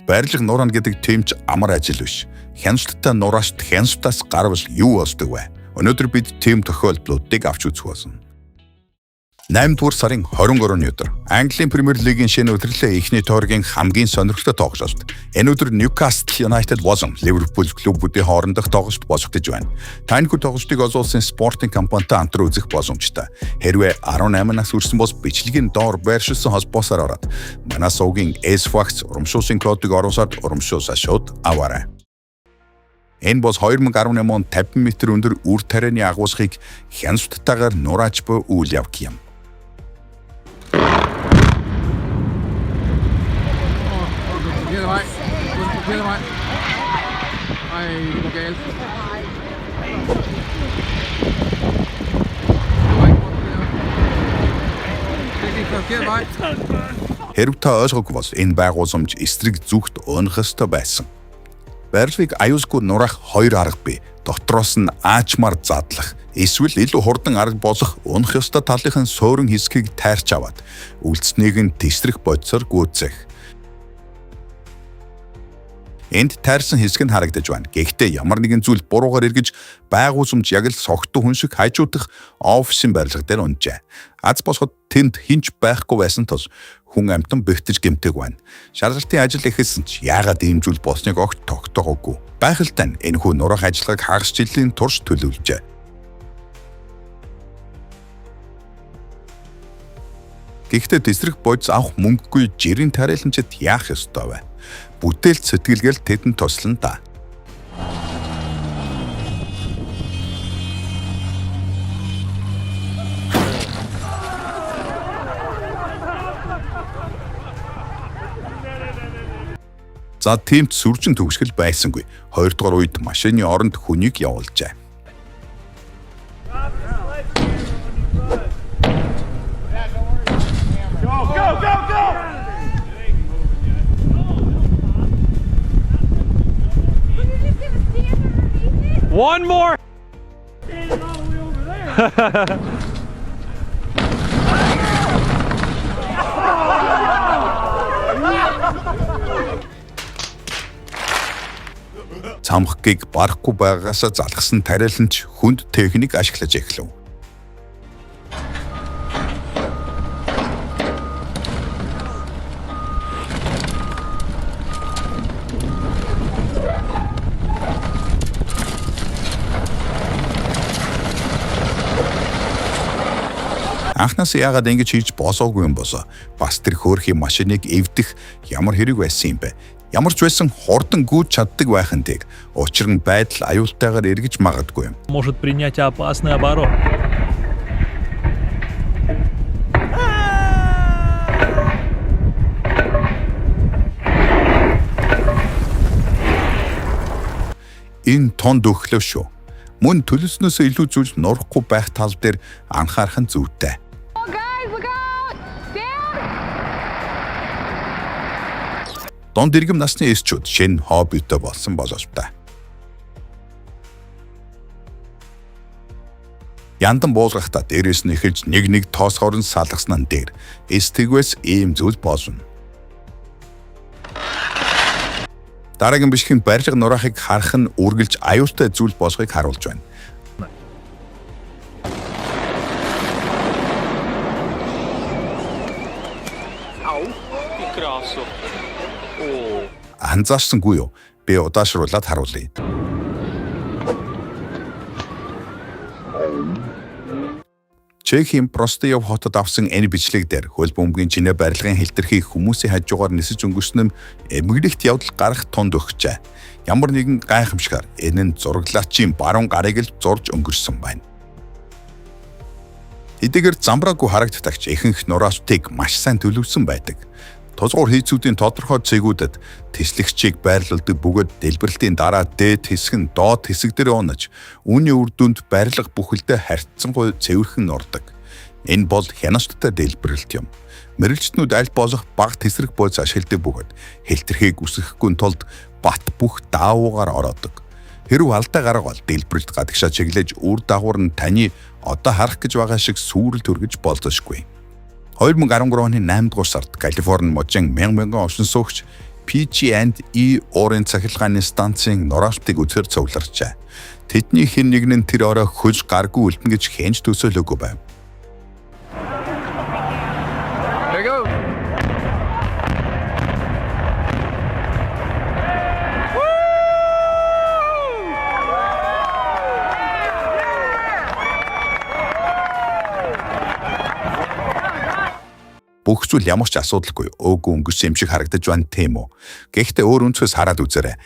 Байрлах нураа гэдэг тийм ч амар ажил биш. Хяналттай нураашд хяналтаас гарвал юу болдог вэ? Өнөөдөр бид тийм тохиолдлуудыг авч үзэх болно. 8 дугаар сарын 23-ны өдөр Английн Премьер Лигийн шинэ удирлын эхний тойргийн хамгийн сонирхолтой тоглолт. Энэ өдөр Newcastle United болон Liverpool клубүүдийн хоорондох тоглолт босгодож байна. Таньхүү тоглолтыг олуулсан спортын компанитай хамтран үзэх боломжтой. Хэрвээ 18 нас хүрсэн бол бичлэгийн доор байршилсан холбоосоор ороод манай сувгийн S-Fax урамшуулсан кодыг оруулаад урамшуулсаа шууд аваарай. Энэ бол 2018 он 50 м өндөр үр тарианы агуулгыг хяналтайгаар нурааж буй үйл явц юм. Хэрв та ойлгоогүй бол энэ байгууламж эсрэг зүгт унах ёстой байсан. Байрлалыг аюулгүй нураах хоёр арга бий. Дотроос нь аачмаар задлах, эсвэл илүү хурдан арга болох унах ёстой талынхын суурин хэсгийг тайрч аваад үлдснийг нь тесрэх бодисоор гүйцэх. Энд тайрсан хэсэг нь харагдаж байна. Гэхдээ ямар нэгэн зүйл буруугаар эргэж байгууламж яг л согтуу хүн шиг хажуудах офисын барилга дээр унжээ. Аз босоход тэнд хинч байхгүй байсан тул хүн амтан бэвтэж гэмтэг байна. Шалгалтын ажил эхэлсэн ч яагаад ийм зүйл болсныг огт тогтоогоогүй. Байхалтай нь энэ хүн нурах ажиллагааг хагас жилийн турш төлөвлөжээ. Гэхдээ тесрэх бодис авах мөнгөгүй жирийн тариаланчид яах ёстой вэ? Бүтээлт сэтгэлгээл тэдэнд туслана да. За тиймд сүржин төгсгөл байсангүй. 2 дугаар үед машины оронд хүнийг явуулжээ. One more. Цамхгийг барахгүй байгаасаа залгсан тариаланч хүнд техник ашиглаж эхлэв. Анхнаас яагаад ингэж хийж босоогүй юм босоо? Бас тэр хөөрхийн машиныг эвдэх ямар хэрэг байсан юм бэ? Ямар ч байсан хурдан гүйж чаддаг байхын тийг. Учир нь байдал аюултайгаар эргэж магадгүй юм. Может принять опасный оборот. Энэ тонд өглөө шүү. Мөн төлөвснөөс илүү зүйл нурахгүй байх тал дээр анхаарах нь зүйтэй. Донд иргэм насны эсчүүд шинэ хоббитой болсон боловч та. Яндан буулгахта дээрээс нь эхэлж нэг тоосгоор нь салгасан нь дээр эстэгвэс ийм зүйл болно. Дараагийн бишгийн барилга нураахыг харах нь үргэлж аюултай зүйл болохыг харуулж байна. Анзаарсангүй юу? Би удаашруулад харуулъя. Чехийн Простёв хотод авсан энэ бичлэг дээр хөл бөмбөгийн чинээ барилгын хэлтэрхийг хүмүүсийн хажуугаар нисэж өнгөрсөн нь эмгэлэгт явдал гарах тунд өгчээ. Ямар нэгэн гайхамшигар энэ нь зураглаачийн баруун гарыг л зурж өнгөрсөн байна. Эдгээр замбраагүй харагддагч ихэнх нураачдыг маш сайн төлөвлөсөн байдаг. Тусгуур хийцүүдийн тодорхой цэгүүдэд тэслэгчийг байрлуулдаг бөгөөд дэлбэрэлтийн дараа дээд хэсэг нь доод хэсэг дээр унаж үүний үр дүнд барилга бүхэлдээ харьцангуй цэвэрхэн нурдаг. Энэ бол хяналттай дэлбэрэлт юм. Мэргэжтнүүд аль болох бага тэсрэх бодис ашигладаг бөгөөд хэлтэрхийг үсгэхгүй тулд бат бүх даавуугаар ороодог. Хэрв алдаа гаргавал дэлбэрэлт гадагшаа чиглэж үр дагавар нь таны одоо харах гэж байгаа шиг сүрэл төргөж болзошгүй. 2013 оны 8 дугаар сард Калифорни мужийн мянган оршин суугч PG&E уурын цахилгааны станцын нураалтыг үзэхээр цугларчээ. Тэдний хэн нэг нь тэр орой хөлж гаргүй үлдэн гэж хэнж төсөөлөөгүй байв. There you go. Бүх зүйл ямар ч асуудалгүй өөгүй өнгөрсөн юм шиг харагдаж байна тийм үү. Гэхдээ өөр өнцгөөс хараад үзээрэй.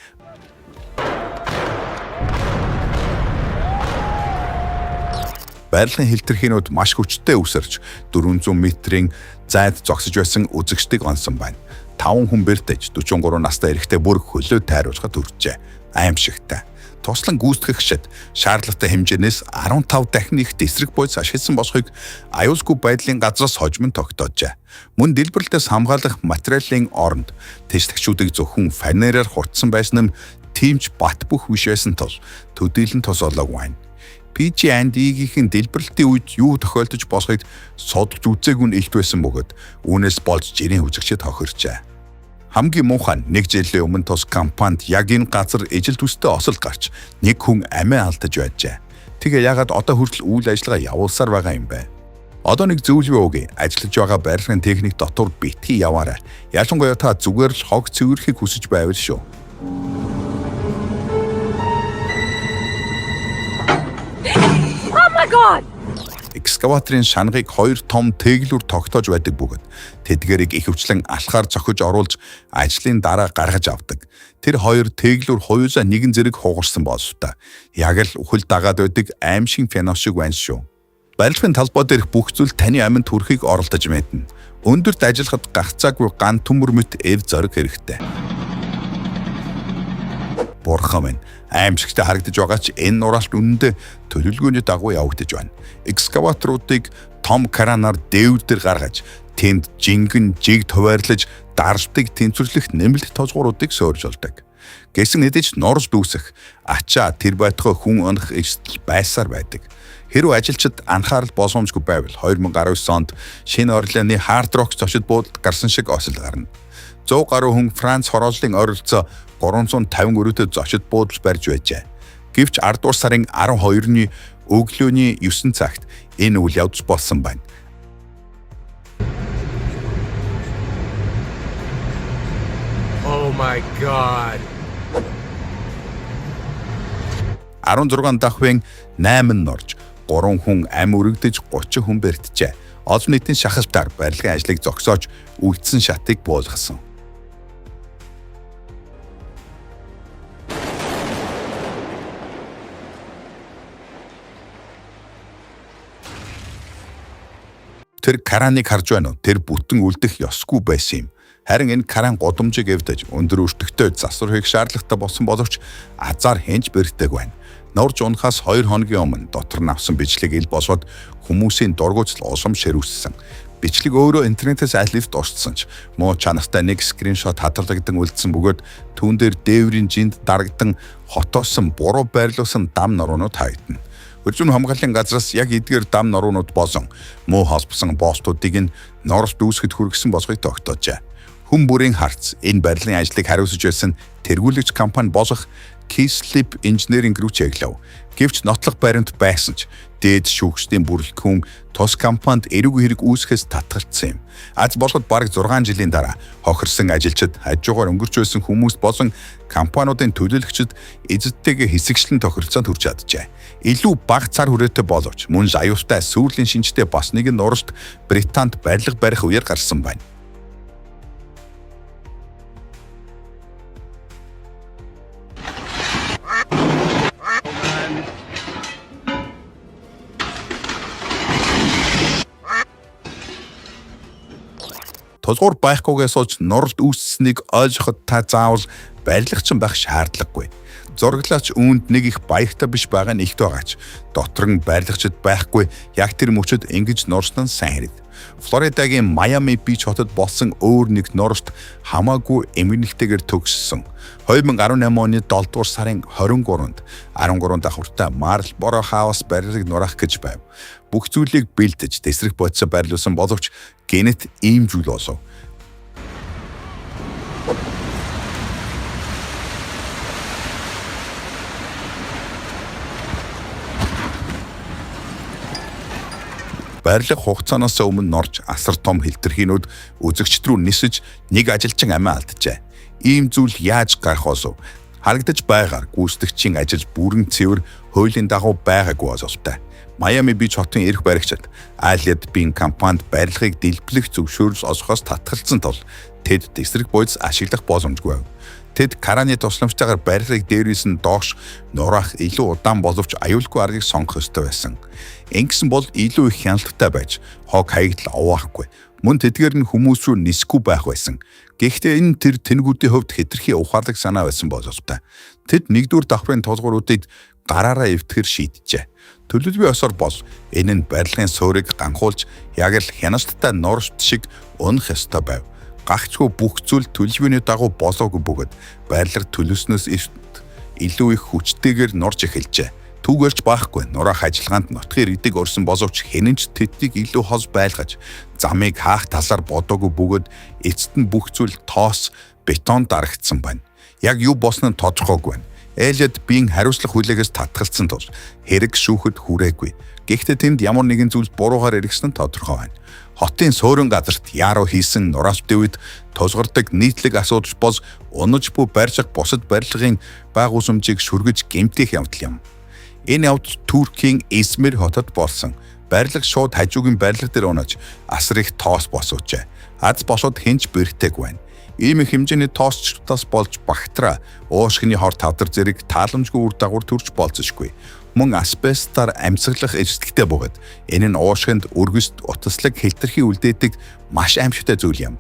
Байгалийн хэлтэрхийнүүд маш хүчтэй үсэрч 400 метрийн зайд зогсож байсан үзэгчдийг онсон байна. 5 хүн бэртэж 43 настай эрэгтэй бүр хөлөө тайруулахад хүрчээ. Аимшигтай. Туслан гүйцэтгэгчид шаардлагатай хэмжээнээс 15 дахин их эсрэг бойц ашигласан болохыг аюулгүй байдлын газраас хожим нь тогтоожээ. Мөн дэлбэрэлтээс хамгаалах материалын оронд тэжлэгчүүдийг зөвхөн фанераар хурцсан байсан нь тиймч бат бөх биш байсан тул төдийлөн тос олоогүй байна. PG&E-ийн дэлбэрэлтийн үед юу тохиолдож болохыг судалж үзээгүй нь илт байсан бөгөөд үүнээс болж жирийн үзэгчид хохирчээ. Хамгийн муухай нэг жилийн өмнө тус компанид яг энэ газар ижил төстэй осол гарч нэг хүн амиа алдаж байжээ. Тэгээ яагаад одоо хүртэл үйл ажиллагаа явуулсаар байгаа юм бэ? Одоо нэг зөвлөгөө өгье. Ажиллаж байгаа барилгын техник дотор битгий яваарай. Ялангуяа та зүгээр л хог цэвэрхийг хүсэж байвал шүү. Oh my God! Экскаваторын шанагыг 2 том тэглүүр тогтоож байдаг бөгөөд тэдгэрийг ихэвчлэн алхаар зохиж оруулж ажлын дараа гаргаж авдаг. Тэр 2 тэглүүр хоёулаа нэгэн зэрэг хугарсан боловтой. Яг л үхэл дагаад байдаг аимшиг феномен шиг байна шүү. Барилгын талбай дээрх бүх зүйл таны аминд хүрэхийг оролдож мэднэ. Өндөрт ажиллахад гагцаагүй ган төмөр мэт эв зориг хэрэгтэй. Бурхан минь, аимшигтай харагдаж байгаа ч энэ нураалт үнэндээ төлөвлөгөөний дагуу явагдаж байна. Экскаваторуудыг том кранаар дээвэр дээр гаргаж, тэнд жингэн жиг туваарлаж, даралтыг тэнцвэрлэх нэмэлт тозгууруудыг суурьжулдаг. Гэсэн хэдиж норж дүүсэх, ачаа тэр байтугай хүн унах эсэл байсаар байдаг. Хэрвээ ажилчид анхаарал болгоомжгүй байвал 2019 онд Шинэ Орлеаны Хард Рок зочид буудалд гарсан шиг осол гарна. 100 гаруй хүн Франц хороослын ойролцоо 350 өрөөтэй зочид буудал барьж байжээ. Гэвч 10 дугаар сарын 12-ны өглөөний 9 цагт энэ үйл явдал болсон байна. Oh my God. 16 дахин 8 норж 3 хүн ам өргөдөж 30 хүн бэртжээ. Олон нийтийн шахалтаар барилгын ажлыг зогсоож үлдсэн шатыг буулгасан. Тэр караныг харж байна уу? Тэр бүтэн үлдэх ёсгүй байсан юм. Харин энэ каран годомжиг эвдэж өндөр өртөгтэй засвар хийх шаардлагатай болсон боловч азар хэнж бэртдэг байна. Норж унахаас 2 хоногийн өмнө дотор нь авсан бичлэг ил босоод хүмүүсийн дургуутал улам ширүүссэн. Бичлэг өөрөө интернетээс алифт орцсон ч муу чанартай нэг скриншот хадгалагдсан үлдсэн бөгөөд түүн дээр дээврийн жинд дарагдан хотоосон буруу байрлуулсан дам нуруунууд хаагдана. Өржин хамгааллын газраас яг эдгээр дам нуруунууд болон муу холбосон боостуудыг нь норж дүүсгэд хүргэсэн болохыг тогтоожээ. Хүн бүрийн харц энэ барилгын ажлыг хариуцж байсан тэргүүлэгч компани болох Keyslip Engineering Group чиглэв. Гэвч нотлох баримт байсан ч дээд шүүгчдийн бүрэлдэхүүн тус компанид эрүүг хэрэг үүсгэхээс татгалцсан юм. Аз болоход бараг 6 жилийн дараа хохирсон ажилчид хажуугаар өнгөрч байсан хүмүүс болон компаниудын төлөөлөгчид эзэдтэйгээ хэсэгчлэн тохиролцоонд хүрч чаджээ. Илүү бага цар хүрээтэй боловч мөн аюултай сүүрлийн шинжтэй бас нэгэн нуралт Британд барилга барих үеэр гарсан байна. Тулгуур байхгүйгээс олж нуралт үүссэнийг ойлгоход та заавал барилгачин байх шаардлагагүй. Зураглаач үүнд нэг их баяртай биш байгаа нь ихт байгаач. Дотор нь барилгачид байхгүй яг тэр мөчөд ингэж нурсан сайн хэрэг. Флоридагийн Майами Бич хотод болсон өөр нэг нуралт хамаагүй эмгэнэлтэйгээр төгссөн. 2018 оны 7 дугаар сарын 23-нд 13 давхуртай Marlboro House барилгыг нураах гэж байв. Бүх зүйлийг бэлдэж тесрэх бодисоо байрлуулсан боловч гэнэт ийм зүйл болов. барилга хугацаанаас өмнө норж асар том хэлтэрхийнүүд үзэгчд рүү нисэж нэг ажилчин амиа алджээ. Ийм зүйл яаж гарах вэ? Харагдаж байгаар гүйцэтгэгчийн ажил бүрэн цэвэр хуулийн дагуу байгаагүй бололтой. Майами Бич хотын эрх баригчид Алиад-Бин компанид барилгыг дэлбэлэх зөвшөөрөл олгохоос татгалзсан тул тэд эсрэг бодис ашиглах боломжгүй байв. Тэд Караны тусламжтайгаар барилгыг дээрээс нь доош нураах илүү удаан боловч аюулгүй аргыг сонгох ёстой байсан. Ингэсэн бол илүү их хяналттай байж хог хаягдал овохгүй. Мөн тэдгээр нь хүмүүс рүү нисэхгүй байх байсан. Гэхдээ энэ тэр тэнгүүдийн хувьд хэтэрхий ухаалаг санаа байсан бололтой. Тэд нэгдүгээр давхрын тулгууруудыг гараараа эвтгэхэр шийджээ. Төлөвлөгөө ёсоор бол энэ нь барилгын суурийг ганхуулж яг л хяналттай норшд шиг унах ёстой байв. Гагцгүй бүх зүйл төлөвлөгөөний дагуу болоогүй бөгөөд барилга төлөвснөөс илүү их хүчтэйгээр норж эхэлжээ. Түүгээрч баахгүй нураах ажиллагаанд нутгийн иргэдэг орсон боловч хэнэнч тэднийг илүү хол байлгаж замыг хаах талаар бодоогүй бөгөөд эцэст нь бүх зүйл тоос бетон дарагдсан байна. Яг юу болсон нь тодорхойгүй байна. Алиад-Бин хариуцлага хүлээгээс татгалцсан тул хэрэг шүүхэд хүрээгүй. Гэхдээ тэнд ямар нэгэн зүйл буруугаар эргэсэн нь тодорхой байна. Хотын суурин газарт яруу хийсэн нураалтын үед тулгардаг нийтлэг асуудал бол унаж буй барьж бусад барилгын байгуулламжийг шүргэж гэмтэх явдал юм. Энэ явдал Туркийн Измир хотод болсон. Барилга шууд хажуугийн барилга дээр унаж асар их тоос босоочээ. Аз босоод хинч бэрхтэйг байна. Ийм их хэмжээний тоосчдаас болж багтраа уушгины хор тавдар зэрэг тааламжгүй үр дагавар төрж болцсошгүй. Мөн асбестаар амьсгалах эрсдэлтэй бөгөөд энэ нь уушгинд өргөст утаслаг хэлтэрхий үлдээдэг маш аимшигтай зүйл юм.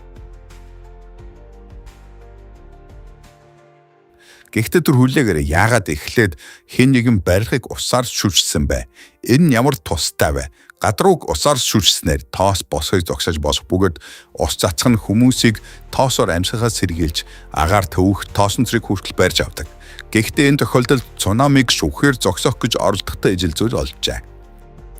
Гэхдээ түр хүлээгээрээ яагаад эхлээд хэн нэгэн барилгыг усаар шүрчсэн бэ? Энэ нь ямар тустай вэ? Гадрууг усаар шүрчснээр тоос босгож зогсож болох бөгөөд ус цацх нь хүмүүсийг тоосоор амьсгалаас сэргийлж агаар төвөх тоосон цэрэг хүртэл барьж авдаг. Гэхдээ энэ тохиолдолд цунамиг шүүхээр зогсоох гэж оролдохтой ижил зүйл олжээ.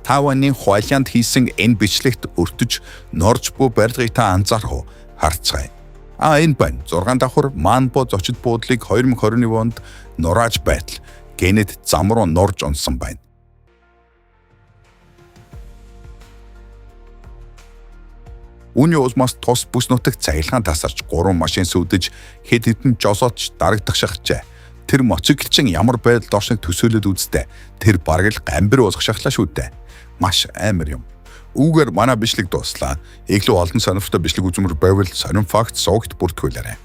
Таваны Хуайланд хийсэн энэ бичлэгт өртөж норж буй барилгыг та анзаарах уу? Харцгаая. Энэ байна. 6 давхар Манбо зочид буудлыг 2021 онд нурааж байтал генет зам руу норж унсан байна. Үүний улмаас тус бүс нутагт цахилгаан тасарч 3 машин сүудэж хэд хэдэн жолооч дарагдах шахажээ. Тэр мотоциклчин ямар байдалд орсныг төсөөлөд үзтээ. Тэр бараг л гамбир уулгах шахлаа шүү дээ. Маш амар юм. Үүгээр манай бичлэг дуслаа. Илүү олон сонирхолтой бичлэг үзмэр байвал сонин факт суугт бүртгүүлээрэй.